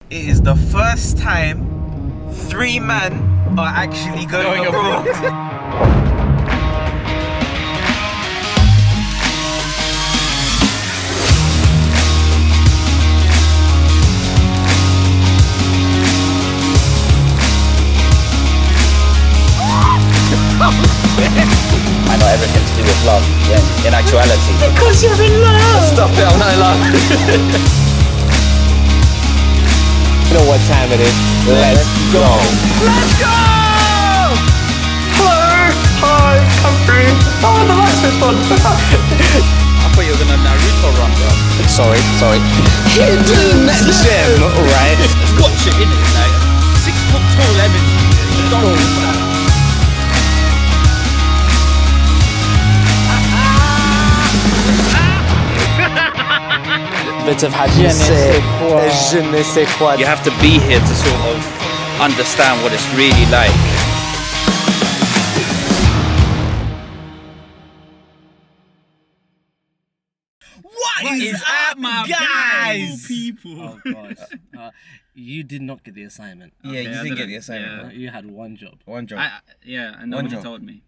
it is the first time 3 men are actually going abroad. I know everything to do with love in actuality. Because you're in love! Stop it, I'm not in love. You know what time it is. Let's go! Let's go! Hello! Hi! Come through! Oh, the lights are fun! I thought you were gonna Naruto run, bro. Sorry. Hidden gem, right? Watch it, innit? Like, 6 foot tall energy. You don't know. Bit of je ne sais quoi. You have to be here to sort of understand what it's really like. What is up, my guys? People. Oh gosh. You did not get the assignment. Yeah, you didn't get the assignment. You had one job. One job. And nobody told me.